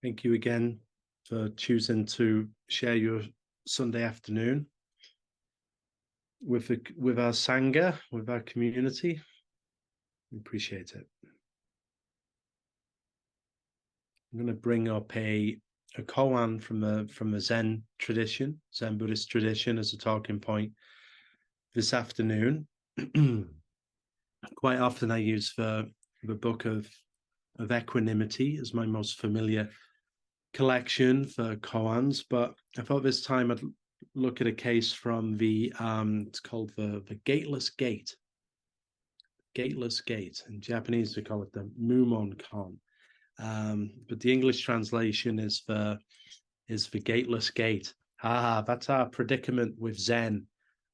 Thank you again for choosing to share your Sunday afternoon with our sangha, with our community. We appreciate it. I'm going to bring up a koan from a Zen tradition, Zen Buddhist tradition, as a talking point this afternoon. Quite often I use the book of Equanimity as my most familiar collection for koans, but I thought this time I'd look at a case from the it's called the Gateless Gate. Gateless Gate. In Japanese we call it the Mumon Kon, but the English translation is the Gateless Gate. That's our predicament with Zen.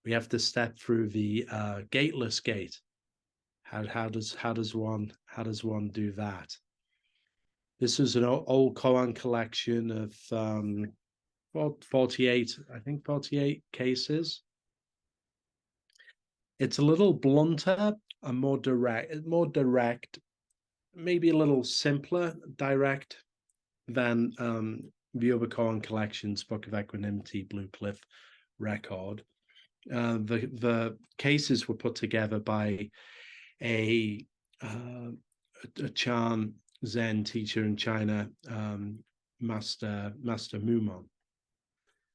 We have to step through the Gateless Gate. How does one do that? This is an old koan collection of 48, I think 48 cases. It's a little blunter and more direct, maybe a little simpler, direct than the other koan collections, Book of Equanimity, Blue Cliff Record. The cases were put together by a Chan Zen teacher in China, Master Mumon.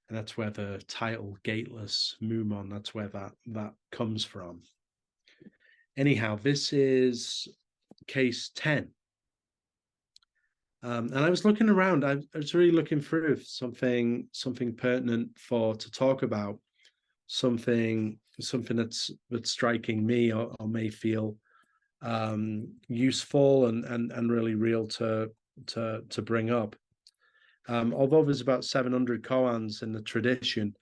And that's where the title Gateless Mumon, that's where that comes from. Anyhow, this is case 10. And I was looking around, I was really looking through something pertinent to talk about, something that's striking me or may feel useful and really real to bring up. Although there's about 700 koans in the tradition,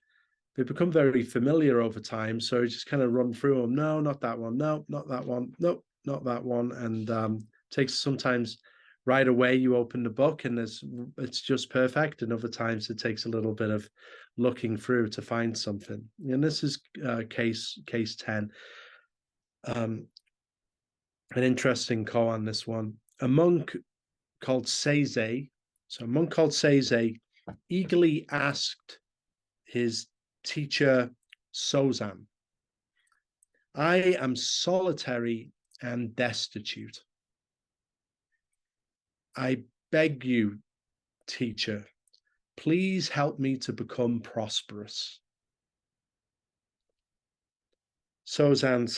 they become very familiar over time. So you just kind of run through them. No, not that one. No, not that one. Nope, not that one. And takes sometimes right away you open the book and it's just perfect. And other times it takes a little bit of looking through to find something. And this is case 10. An interesting koan, this one. A monk called Seize. So a monk called Seize eagerly asked his teacher Sozan, I am solitary and destitute. I beg you, teacher, please help me to become prosperous. Sozan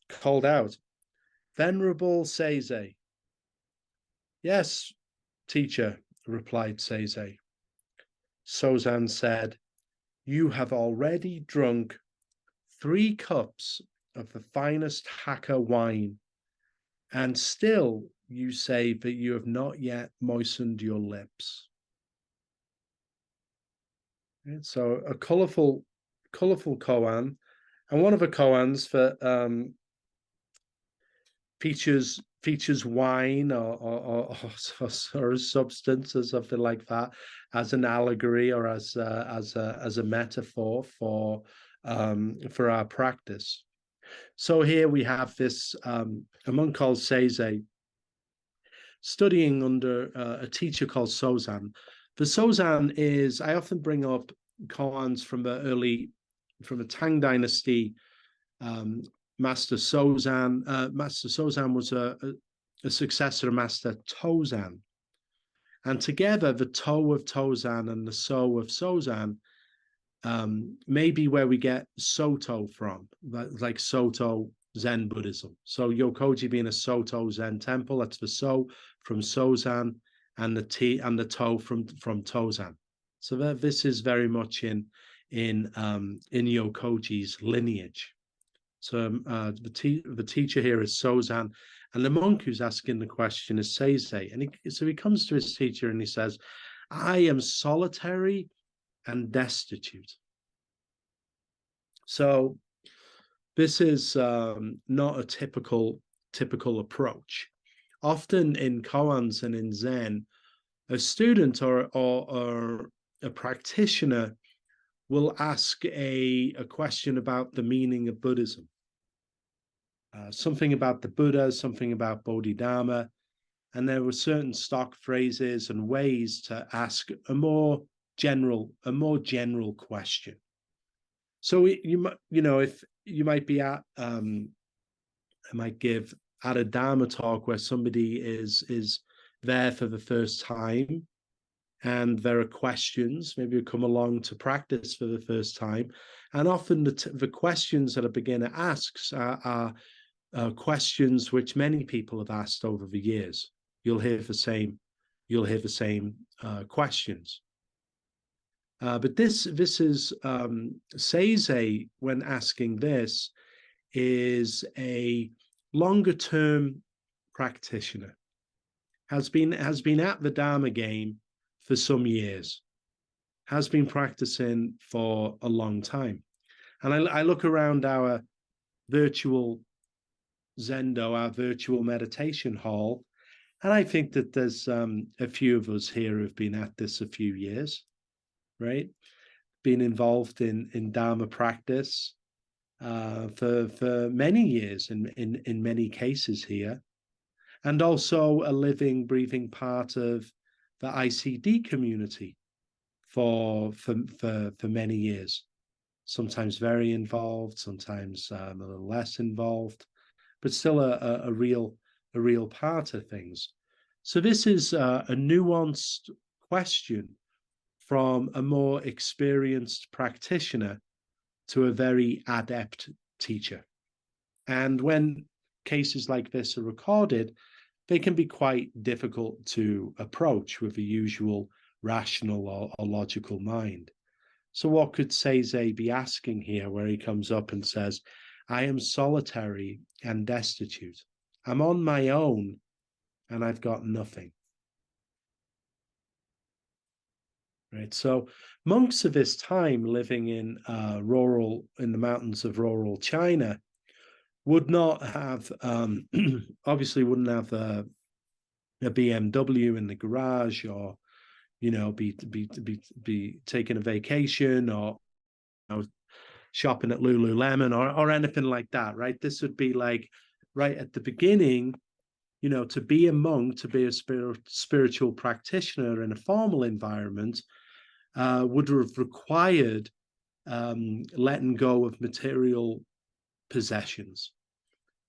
called out, Venerable Seize. Yes, teacher, replied Seize. Sozan said, you have already drunk 3 cups of the finest Hakka wine, and still you say that you have not yet moistened your lips. So a colourful koan, and one of the koans that features wine or a substance or something like that as an allegory or as a metaphor for our practice. So here we have this a monk called Seize studying under a teacher called Sozan. The Sozan is, I often bring up koans from the Tang Dynasty. Master Sozan was a successor of Master Tozan. And together, the To of Tozan and the So of Sozan may be where we get Soto from, like Soto Zen Buddhism. So Yokoji being a Soto Zen temple, that's the So from Sozan and the T and the To from Tozan. So this is very much in Yokoji's lineage. So the teacher here is Sozan, and the monk who's asking the question is Seize. And so he comes to his teacher and he says, I am solitary and destitute. So this is not a typical approach. Often in koans and in Zen, a student or a practitioner will ask a question about the meaning of Buddhism. Something about the Buddha, something about Bodhidharma, and there were certain stock phrases and ways to ask a more general question. So if you might be at, I might give at a Dharma talk where somebody is there for the first time, and there are questions. Maybe you come along to practice for the first time, and often the questions that a beginner asks are questions which many people have asked over the years. You'll hear the same questions. But this is Seize, when asking this, is a longer term practitioner, has been at the Dharma game for some years, has been practicing for a long time. And I look around our virtual Zendo, our virtual meditation hall, and I think that there's a few of us here who've been at this a few years, right? Been involved in Dharma practice for many years in many cases here, and also a living, breathing part of the ICD community for many years. Sometimes very involved, sometimes a little less involved, but still a real part of things. So this is a nuanced question from a more experienced practitioner to a very adept teacher. And when cases like this are recorded, they can be quite difficult to approach with the usual rational or logical mind. So what could Seize be asking here, where he comes up and says, I am solitary and destitute. I'm on my own and I've got nothing. Right. So monks of this time living in the mountains of rural China would not have, obviously wouldn't have a BMW in the garage, or, be taking a vacation, or shopping at Lululemon, or anything like that, right? This would be like right at the beginning, to be a monk, to be a spiritual practitioner in a formal environment, would have required letting go of material possessions.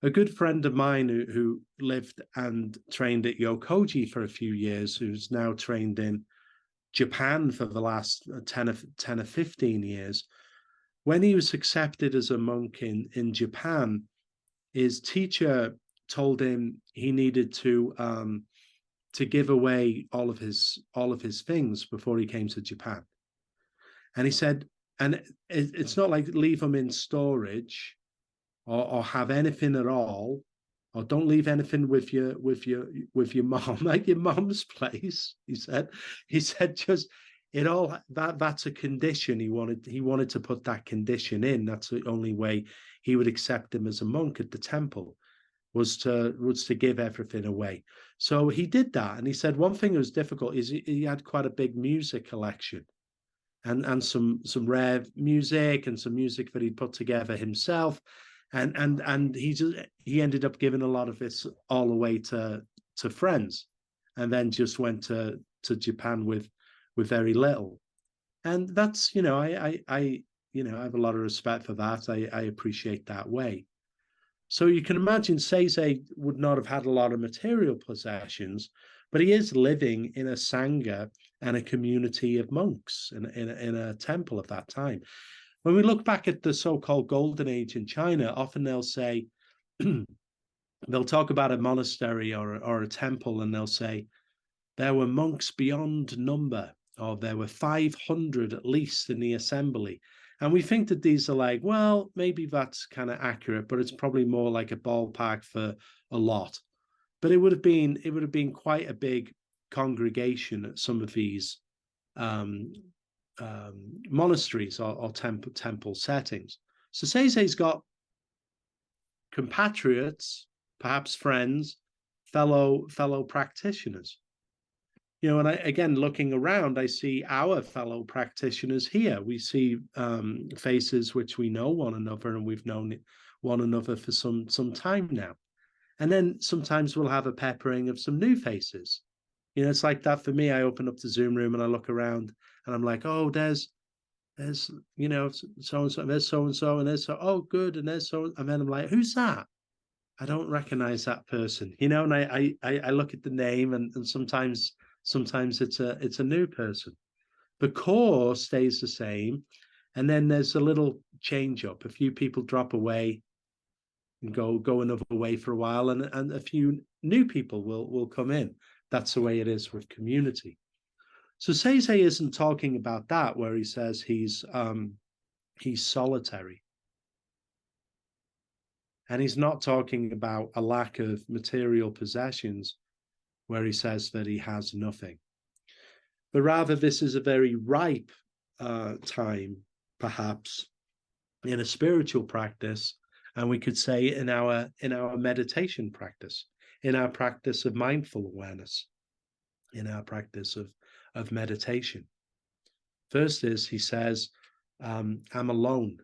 A good friend of mine who lived and trained at Yokoji for a few years, who's now trained in Japan for the last 10 or 15 years, when he was accepted as a monk in Japan, his teacher told him he needed to give away all of his things before he came to Japan. And he said, and it's not like leave them in storage, or have anything at all, or don't leave anything with your mom, like your mom's place. He said just it all, that's a condition. He wanted to put that condition in. That's the only way he would accept him as a monk at the temple, was to give everything away. So he did that, and he said one thing that was difficult is he had quite a big music collection, and some rare music, and some music that he'd put together himself, and he ended up giving a lot of this all away to friends, and then just went to Japan with very little. And that's, I have a lot of respect for that. I appreciate that way. So you can imagine Seize would not have had a lot of material possessions, but he is living in a sangha and a community of monks in a temple of that time. When we look back at the so-called Golden Age in China, often they'll say, they'll talk about a monastery or a temple, and they'll say, there were monks beyond number, or there were 500 at least in the assembly. And we think that these are like, well, maybe that's kind of accurate, but it's probably more like a ballpark for a lot. But it would have been quite a big congregation at some of these monasteries or temple settings. So Seize's got compatriots, perhaps friends, fellow practitioners. And again, looking around, I see our fellow practitioners here. We see faces which we know one another, and we've known one another for some time now. And then sometimes we'll have a peppering of some new faces. It's like that for me. I open up the Zoom room and I look around and I'm like, oh, there's so and so, and there's so and so, and there's so, oh, good, and there's so, and then I'm like, who's that? I don't recognize that person, and I look at the name, and sometimes it's a new person. The core stays the same, and then there's a little change up. A few people drop away and go another way for a while, and a few new people will come in. That's the way it is with community. So Seize isn't talking about that, where he says he's solitary. And he's not talking about a lack of material possessions, where he says that he has nothing. But rather, this is a very ripe time, perhaps, in a spiritual practice, and we could say in our meditation practice, in our practice of mindful awareness, in our practice of meditation. First is, he says, I'm alone.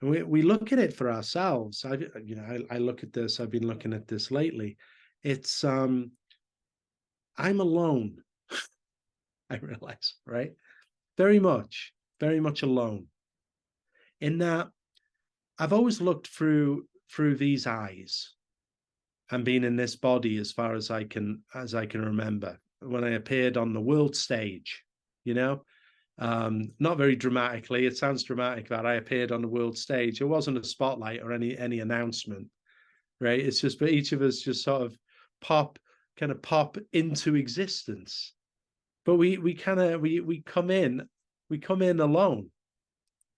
And we look at it for ourselves. I look at this. I've been looking at this lately. It's I'm alone. I realize, right? Very much alone. In that, I've always looked through these eyes and been in this body as far as I can remember. When I appeared on the world stage, not very dramatically. It sounds dramatic that I appeared on the world stage. It wasn't a spotlight or any announcement, right? It's just, but each of us just sort of pop into existence. But we come in alone.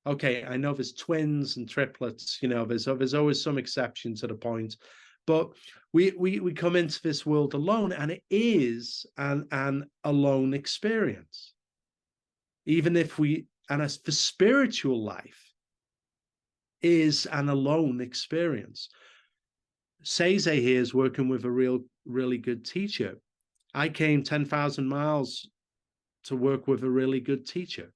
Okay, I know there's twins and triplets. There's always some exception to the point, but we come into this world alone, and it is an alone experience. Even if as the spiritual life is an alone experience. Seize here is working with a really good teacher. I came 10,000 miles to work with a really good teacher.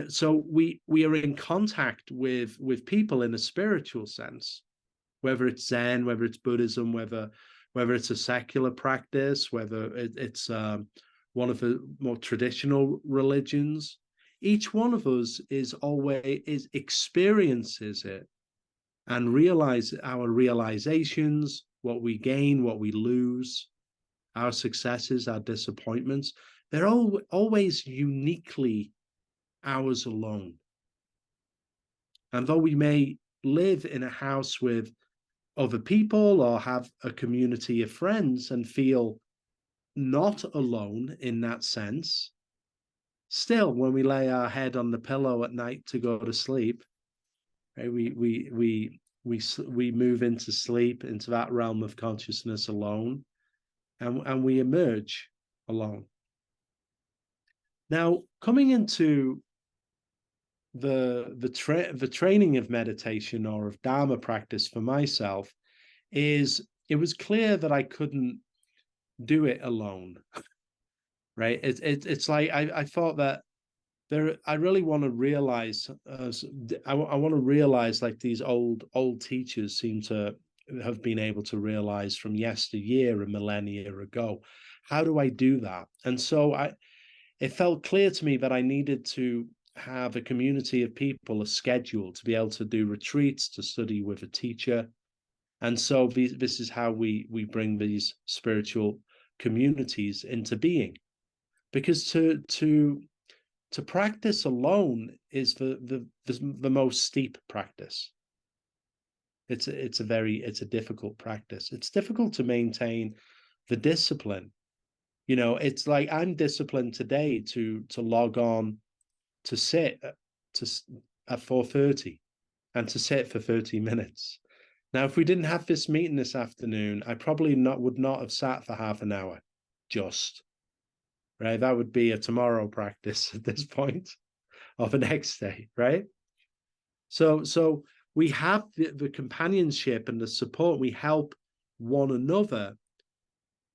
So we are in contact with people in a spiritual sense, whether it's Zen, whether it's Buddhism, whether it's a secular practice, whether it's one of the more traditional religions. Each one of us experiences it and realize our realizations, what we gain, what we lose, our successes, our disappointments. They're always uniquely ours alone. And though we may live in a house with other people or have a community of friends and feel not alone in that sense, still, when we lay our head on the pillow at night to go to sleep, right, we move into sleep, into that realm of consciousness alone, and we emerge alone. Now, coming into the training of meditation or of Dharma practice for myself, it was clear that I couldn't do it alone. Right? It's like I thought that I really want to realize, I want to realize, like these old teachers seem to have been able to realize from yesteryear, a millennia ago. How do I do that? And so it felt clear to me that I needed to have a community of people, a schedule to be able to do retreats, to study with a teacher. And so this is how we bring these spiritual communities into being. Because to practice alone is the most steep practice. It's a difficult practice. It's difficult to maintain the discipline. It's like I'm disciplined today to log on, to sit at 4:30 and to sit for 30 minutes. Now, if we didn't have this meeting this afternoon, I probably would not have sat for half an hour, just. Right? That would be a tomorrow practice at this point, or the next day, right? So we have the companionship and the support. We help one another,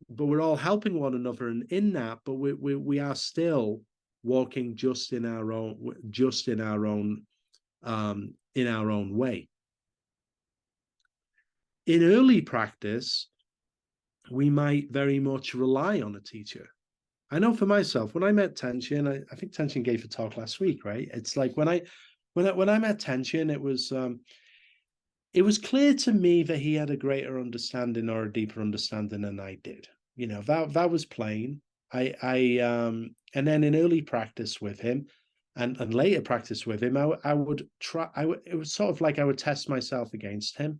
but we're all helping one another, and in that, but we are still walking just in our own in our own way. In early practice, we might very much rely on a teacher. I know for myself, when I met Tenshin, I think Tenshin gave a talk last week, right? It's like when I met Tenshin, it was clear to me that he had a greater understanding or a deeper understanding than I did. You know, that was plain. And then in early practice with him and later practice with him, I would try, it was sort of like I would test myself against him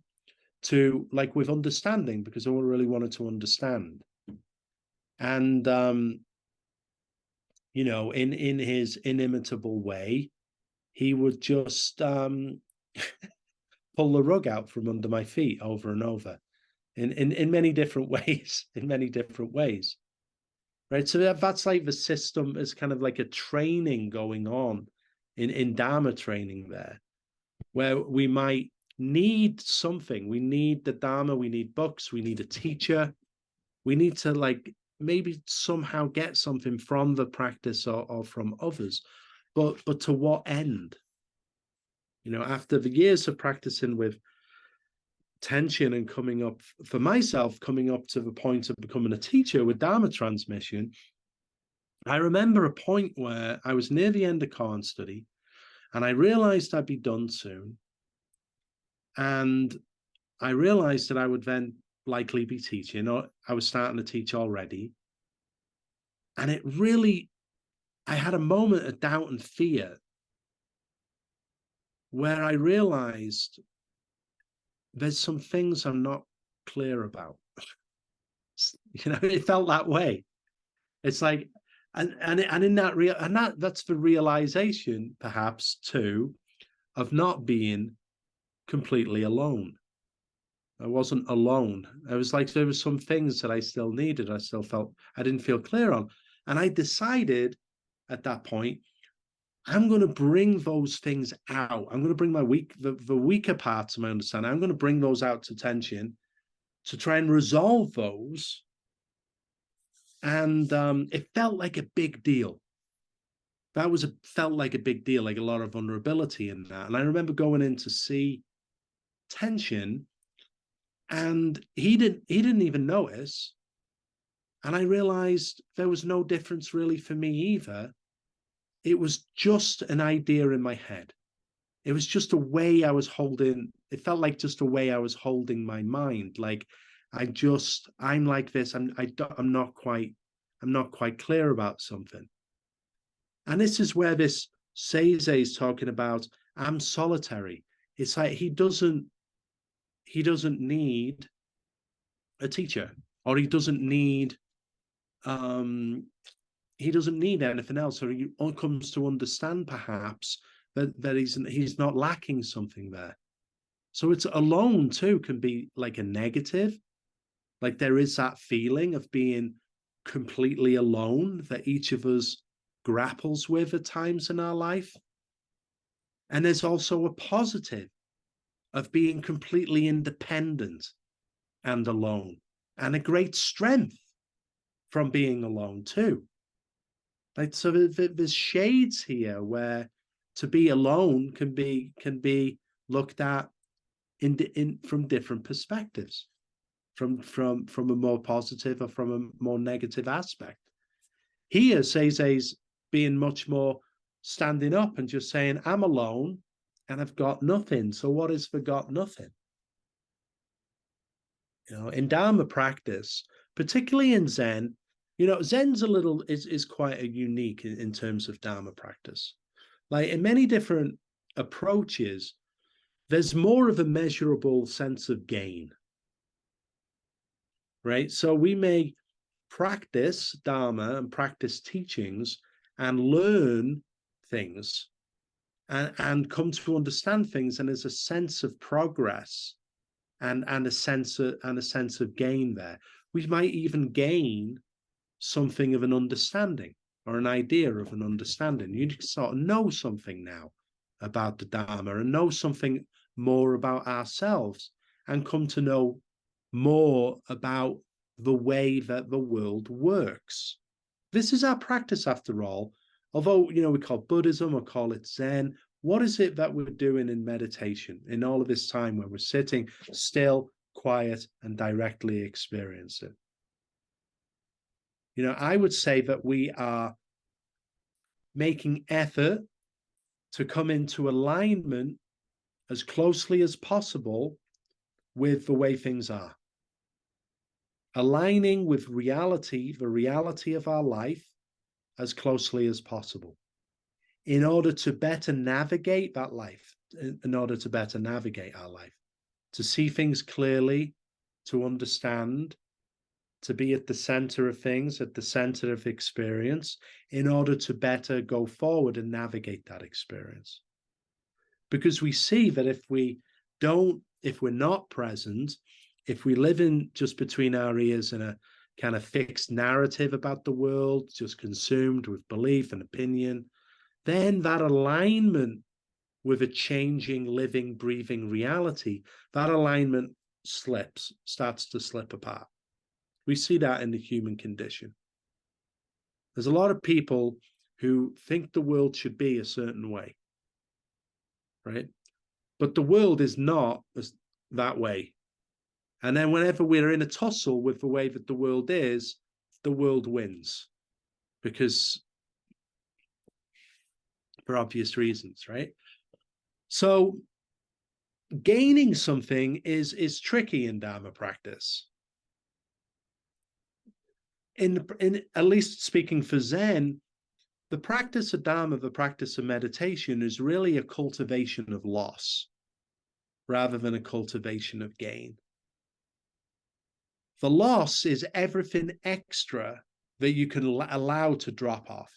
to like with understanding because I really wanted to understand. And, you know, in his inimitable way, he would just pull the rug out from under my feet over and over in many different ways, in many different ways. Right. So that's like the system is kind of like a training going on in Dharma training there, where we might need something. We need the Dharma, we need books, we need a teacher. We need to like maybe somehow get something from the practice or from others. But to what end? You know, after the years of practicing with Tenshin and coming up for myself, coming up to the point of becoming a teacher with Dharma transmission, I remember a point where I was near the end of Koan study and I realized I'd be done soon. And I realized that I would then likely be teaching, or I was starting to teach already. And it really, I had a moment of doubt and fear where I realized there's some things I'm not clear about. You know, it felt that way. It's like, and in that that's the realization, perhaps too, of not being completely alone. I wasn't alone. I was like, there were some things that I still needed. I still felt I didn't feel clear on. And I decided at that point, I'm going to bring those things out. I'm going to bring my the weaker parts of my understanding. I'm going to bring those out to Tenshin to try and resolve those. And it felt like a big deal. Felt like a big deal, like a lot of vulnerability in that. And I remember going in to see Tenshin, and he didn't even notice. And I realized there was no difference really for me either. It was just an idea in my head. It was just a way I was holding, it felt like just a way I was holding my mind. Like I'm like this. I'm not quite clear about something. And this is where this Seize is talking about, I'm solitary. It's like he doesn't need a teacher, or he doesn't need anything else, or he comes to understand perhaps that he's not lacking something there. So it's alone too can be like a negative, like there is that feeling of being completely alone that each of us grapples with at times in our life. And there's also a positive of being completely independent and alone, and a great strength from being alone too. Like, so there's shades here where to be alone can be looked at in from different perspectives, from a more positive or from a more negative aspect. Here, Seize's being much more standing up and just saying, I'm alone and I've got nothing. So what is for got nothing? You know, in Dharma practice, particularly in Zen, you know, Zen's is quite a unique in terms of Dharma practice. Like in many different approaches, there's more of a measurable sense of gain, right? So we may practice Dharma and practice teachings and learn things and come to understand things, and there's a sense of progress and a sense of gain there. We might even gain something of an understanding or an idea of an understanding. You sort of know something now about the Dharma and know something more about ourselves and come to know more about the way that the world works. This is our practice after all. Although, you know, we call Buddhism or call it Zen, What is it that we're doing in meditation in all of this time when we're sitting still, quiet, and directly experiencing? I would say that we are making effort to come into alignment as closely as possible with the way things are. Aligning with reality, the reality of our life, as closely as possible in order to better navigate that life, in order to better navigate our life, to see things clearly, to understand, to be at the center of things, at the center of experience, in order to better go forward and navigate that experience. Because we see that if we're not present, if we live in just between our ears in a kind of fixed narrative about the world, just consumed with belief and opinion, then that alignment with a changing, living, breathing reality, that alignment starts to slip apart. We see that in the human condition. There's a lot of people who think the world should be a certain way, right? But the world is not that way. And then whenever we're in a tussle with the way that the world is, the world wins, because for obvious reasons, right? So gaining something is tricky in Dharma practice. In at least speaking for Zen, the practice of Dharma, the practice of meditation, is really a cultivation of loss rather than a cultivation of gain. The loss is everything extra that you can allow to drop off.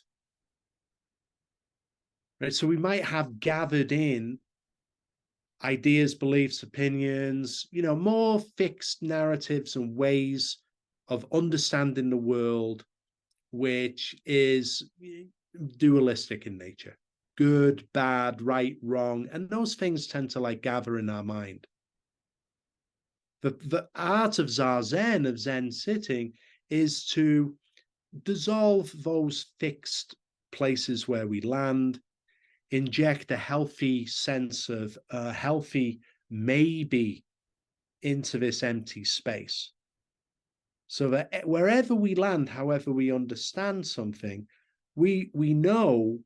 Right? So we might have gathered in ideas, beliefs, opinions, more fixed narratives and ways of understanding the world, which is dualistic in nature. Good, bad, right, wrong. And those things tend to gather in our mind. The art of Zazen, of Zen sitting, is to dissolve those fixed places where we land, inject a healthy sense of healthy maybe into this empty space. So that wherever we land, however we understand something, we know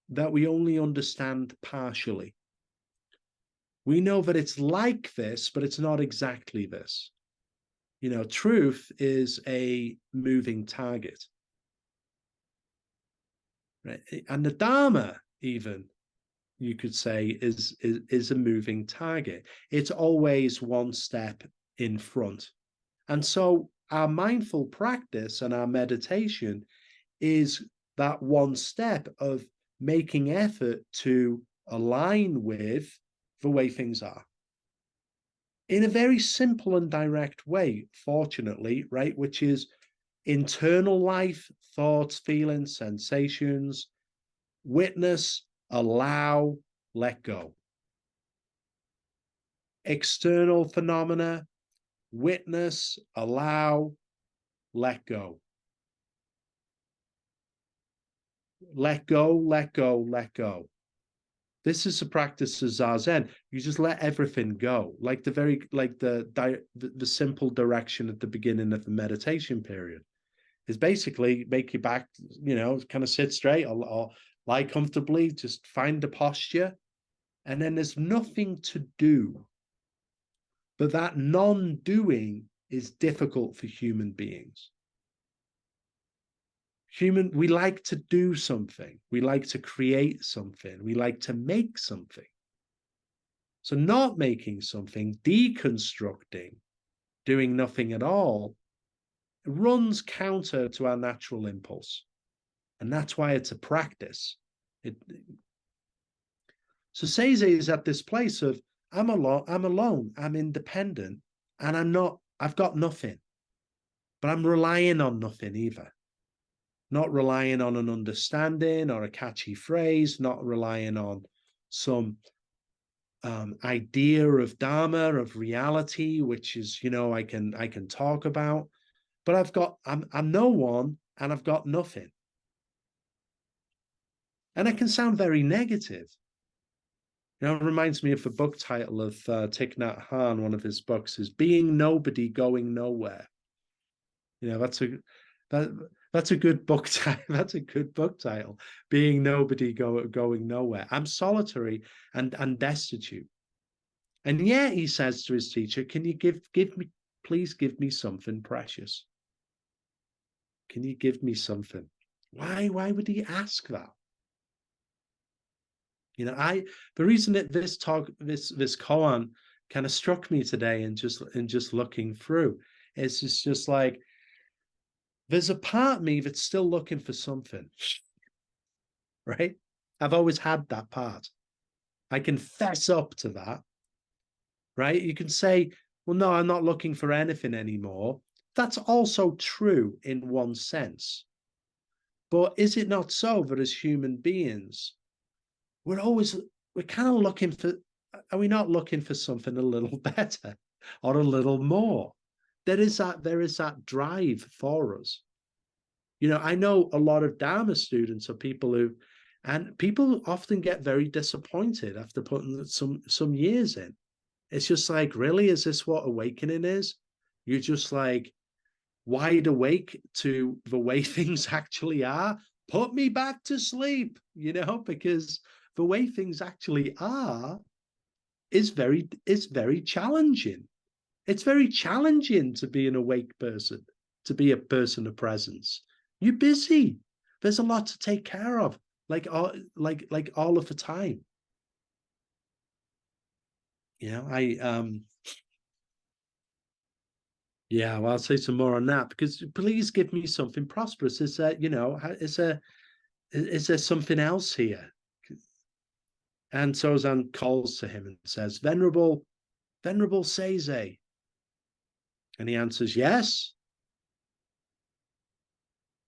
that we only understand partially. We know that it's like this, but it's not exactly this. Truth is a moving target. Right? And the Dharma, even, you could say, is a moving target. It's always one step in front. And so our mindful practice and our meditation is that one step of making effort to align with the way things are. In a very simple and direct way, fortunately, right, which is internal life, thoughts, feelings, sensations, witness, allow, let go. External phenomena, witness, allow, let go. Let go, let go, let go. This is the practice of Zazen. You just let everything go, like the simple direction at the beginning of the meditation period is basically make your back, kind of sit straight or lie comfortably, just find the posture, and then there's nothing to do. But that non-doing is difficult for human beings. We like to do something. We like to create something. We like to make something. So not making something, deconstructing, doing nothing at all, runs counter to our natural impulse. And that's why it's a practice. So Seize is at this place of, I'm alone, I'm independent, and I've got nothing. But I'm relying on nothing either. Not relying on an understanding or a catchy phrase, not relying on some idea of Dharma, of reality, which is, I can talk about. But I'm no one and I've got nothing. And it can sound very negative. You know, it reminds me of the book title of Thich Nhat Hanh. One of his books is "Being Nobody, Going Nowhere." You know, that's a good book title. That's a good book title. Being nobody, going nowhere. I'm solitary and destitute. And yet he says to his teacher, "Can you give me, please give me something precious? Can you give me something?" Why would he ask that? You know, the reason that this koan kind of struck me today and just looking through is it's just like there's a part of me that's still looking for something, right? I've always had that part. I can fess up to that, right? You can say, well, no, I'm not looking for anything anymore. That's also true in one sense. But is it not so that as human beings, we're kind of looking for, are we not looking for something a little better or a little more? There is that drive for us. You know, I know a lot of Dharma students are people who, and people often get very disappointed after putting some years in. It's just like, really, is this what awakening is? You're just like wide awake to the way things actually are. Put me back to sleep, you know, because the way things actually are is very challenging. It's very challenging to be an awake person, to be a person of presence. You're busy. There's a lot to take care of, like all of the time. You know, yeah, well, I'll say some more on that because please give me something prosperous. Is there, you know, is there something else here? And Sozan calls to him and says, Venerable Seize. And he answers, yes.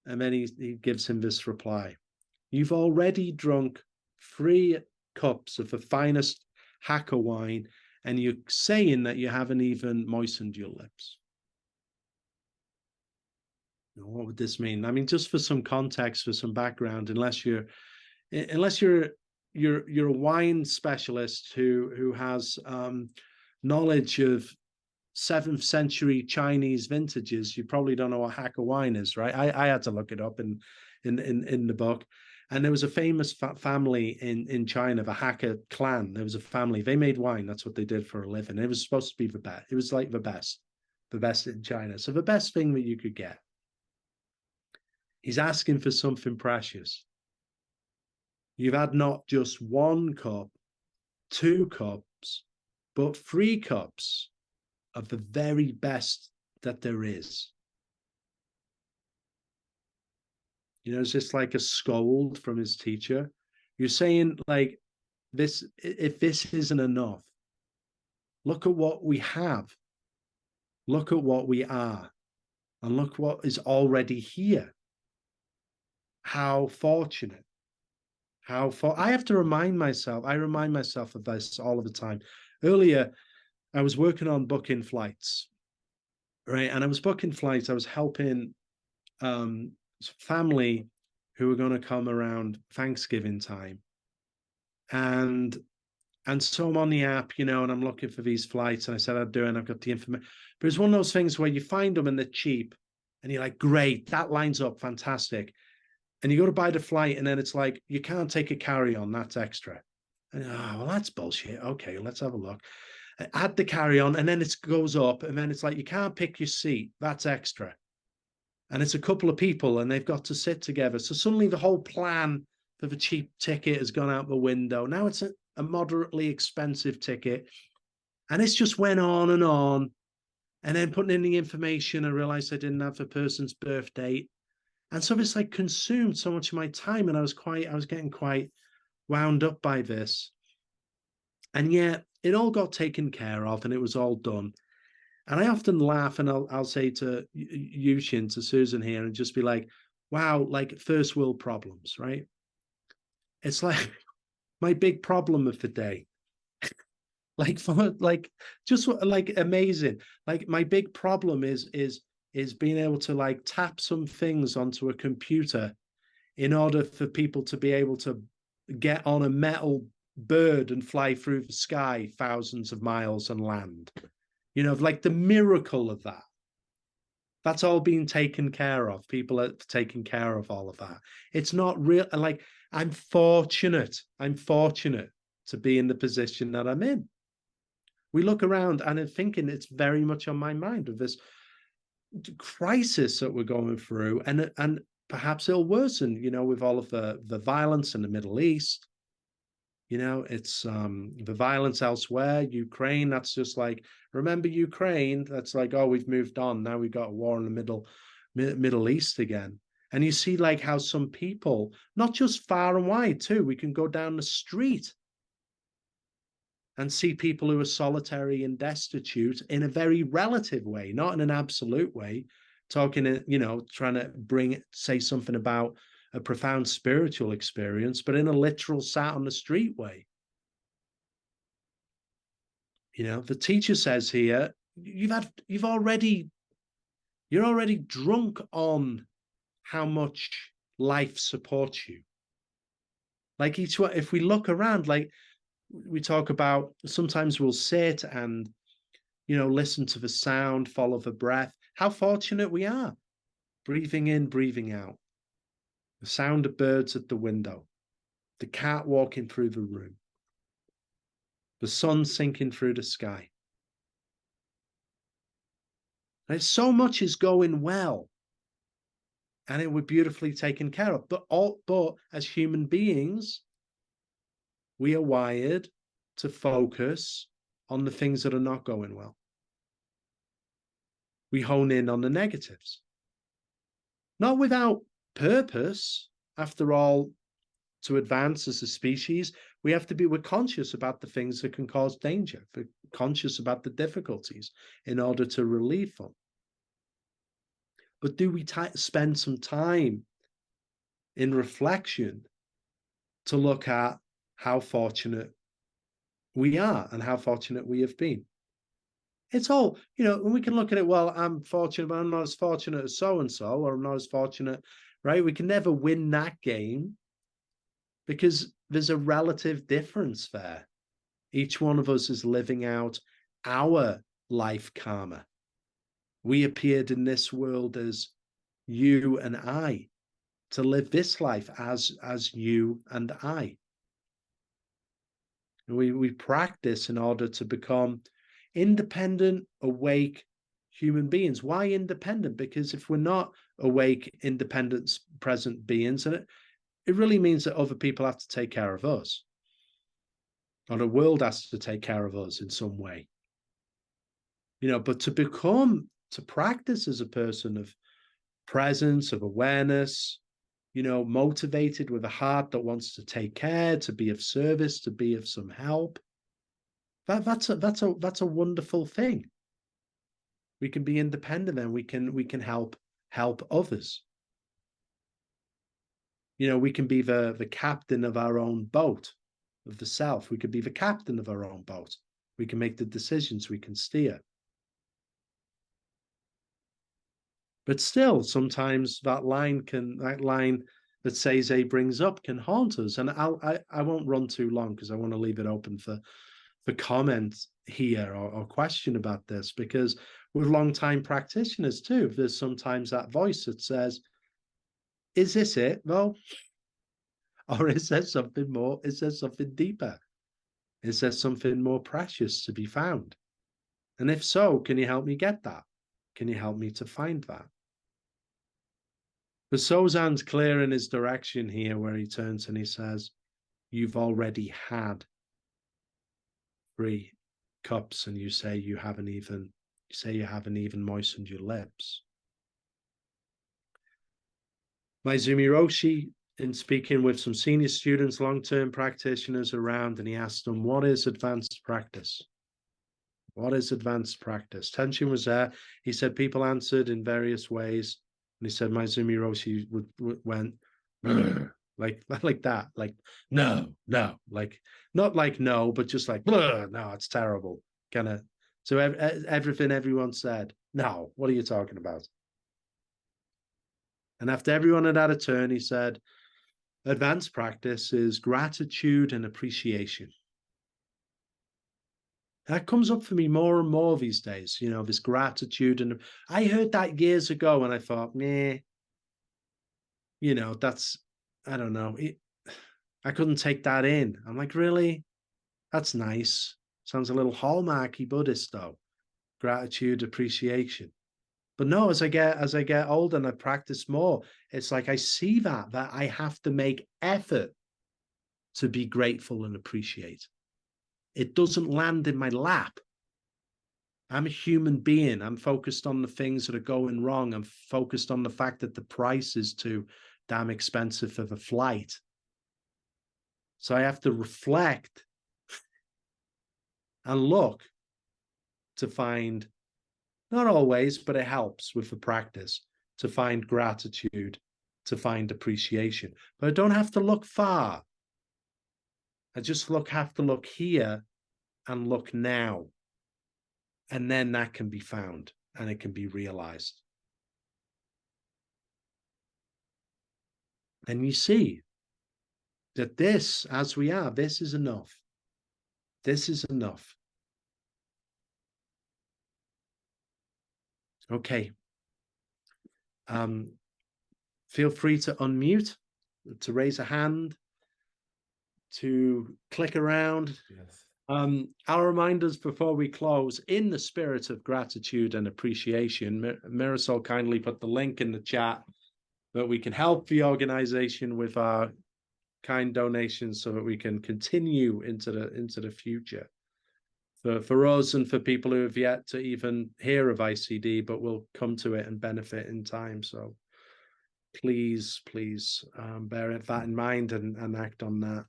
And then he gives him this reply. You've already drunk 3 cups of the finest Hakka wine, and you're saying that you haven't even moistened your lips. What would this mean? I mean, just for some context, for some background, unless you're a wine specialist who has knowledge of 7th century Chinese vintages, you probably don't know what Hakka wine is, right? I had to look it up in the book. And there was a famous family in China, the Hakka clan. There was a family. They made wine. That's what they did for a living. It was supposed to be the best. It was like the best in China. So the best thing that you could get. He's asking for something precious. You've had not just 1 cup, 2 cups, but 3 cups of the very best that there is. You know, it's just like a scold from his teacher. You're saying, like, this, if this isn't enough, look at what we have. Look at what we are. And look what is already here. How fortunate. I have to remind myself, I remind myself of this all of the time. Earlier, I was working on booking flights, right? And I was booking flights. I was helping family who were going to come around Thanksgiving time. And so I'm on the app, you know, and I'm looking for these flights. And I said I'd do it, and I've got the information. But it's one of those things where you find them and they're cheap. And you're like, great, that lines up, fantastic. And you go to buy the flight, and then it's like, you can't take a carry-on, that's extra. And well, that's bullshit. Okay, let's have a look. Add the carry-on, and then it goes up, and then it's like, you can't pick your seat, that's extra. And it's a couple of people, and they've got to sit together. So suddenly the whole plan for the cheap ticket has gone out the window. Now it's a moderately expensive ticket. And it's just went on and on. And then putting in the information, I realized I didn't have the person's birth date. And so it's like consumed so much of my time, and I was getting quite wound up by this. And yet it all got taken care of, and it was all done. And I often laugh, and I'll say to Yushin, to Susan here, and just be like, wow, like first world problems, right? It's like my big problem of the day. Just like amazing. Like my big problem is being able to like tap some things onto a computer in order for people to be able to get on a metal bird and fly through the sky thousands of miles and land. You know, like the miracle of that. That's all being taken care of. People are taking care of all of that. It's not real. Like, I'm fortunate. I'm fortunate to be in the position that I'm in. We look around and I'm thinking it's very much on my mind of this crisis that we're going through, and perhaps it'll worsen, you know, with all of the violence in the Middle East. You know, it's the violence elsewhere, Ukraine. That's just like, remember Ukraine? That's like, oh, we've moved on. Now we've got a war in the Middle East again. And you see like how some people, not just far and wide too, we can go down the street and see people who are solitary and destitute in a very relative way, not in an absolute way, talking, you know, trying to say something about a profound spiritual experience, but in a literal sat on the street way. You know, the teacher says here, you're already drunk on how much life supports you. Like each one, if we look around, like we talk about, sometimes we'll sit and, you know, listen to the sound, follow the breath. How fortunate we are. Breathing in, breathing out. The sound of birds at the window. The cat walking through the room. The sun sinking through the sky. And so much is going well. And it would beautifully taken care of. But as human beings, we are wired to focus on the things that are not going well. We hone in on the negatives. Not without purpose. After all, to advance as a species, we're conscious about the things that can cause danger. We're conscious about the difficulties in order to relieve them. But do we spend some time in reflection to look at how fortunate we are and how fortunate we have been? It's all, you know, and we can look at it, well, I'm fortunate, but I'm not as fortunate as so-and-so, or I'm not as fortunate, right? We can never win that game because there's a relative difference there. Each one of us is living out our life karma. We appeared in this world as you and I, to live this life as you and I. And we practice in order to become independent, awake human beings. Why independent? Because if we're not awake, independent, present beings, and it really means that other people have to take care of us, or the world has to take care of us in some way. You know, but to practice as a person of presence, of awareness, you know, motivated with a heart that wants to take care, to be of service, to be of some help. That's a wonderful thing. We can be independent and we can help others. You know, we can be the captain of our own boat, of the self. We could be the captain of our own boat. We can make the decisions, we can steer. But still, sometimes that line that Seize brings up can haunt us. And I won't run too long because I want to leave it open for comment here or question about this, because with long-time practitioners too, there's sometimes that voice that says, is this it? Well, or is there something more? Is there something deeper? Is there something more precious to be found? And if so, can you help me get that? Can you help me to find that? But Sozan's clear in his direction here, where he turns and he says, you've already had 3 cups, and you say you haven't even moistened your lips. Maizumi Roshi, in speaking with some senior students, long-term practitioners around, and he asked them, what is advanced practice? What is advanced practice? Tension was there. He said people answered in various ways. And he said Maizumi Roshi went like that, like no, like not like no, but just like no, it's terrible, kind of. So everything everyone said, no, what are you talking about? And after everyone had had a turn, he said, advanced practice is gratitude and appreciation. That comes up for me more and more these days, you know, this gratitude. And I heard that years ago and I thought, meh, you know, that's, I don't know. I couldn't take that in. I'm like, really? That's nice. Sounds a little hallmarky Buddhist though. Gratitude, appreciation. But no, as I get older and I practice more, it's like I see that I have to make effort to be grateful and appreciate. It doesn't land in my lap. I'm a human being. I'm focused on the things that are going wrong. I'm focused on the fact that the price is too damn expensive for the flight. So I have to reflect and look to find, not always, but it helps with the practice, to find gratitude, to find appreciation. But I don't have to look far. I just have to look here and look now. And then that can be found and it can be realized. And you see that this, as we are, this is enough. This is enough. Okay. Feel free to unmute, to raise a hand, to click around. Yes. Our reminders before we close, in the spirit of gratitude and appreciation, Marisol kindly put the link in the chat that we can help the organization with our kind donations so that we can continue into the future. For us and for people who have yet to even hear of ICD, but will come to it and benefit in time. So please bear that in mind and act on that.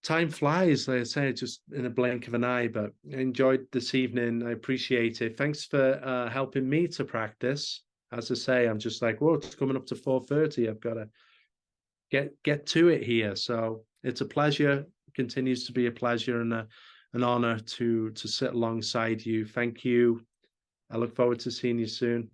Time flies, like I say, just in a blink of an eye, but I enjoyed this evening. I appreciate it. Thanks for helping me to practice. As I say, I'm just like, whoa, it's coming up to 4:30. I've got to get to it here. So it's a pleasure. It continues to be a pleasure and an honor to sit alongside you. Thank you. I look forward to seeing you soon.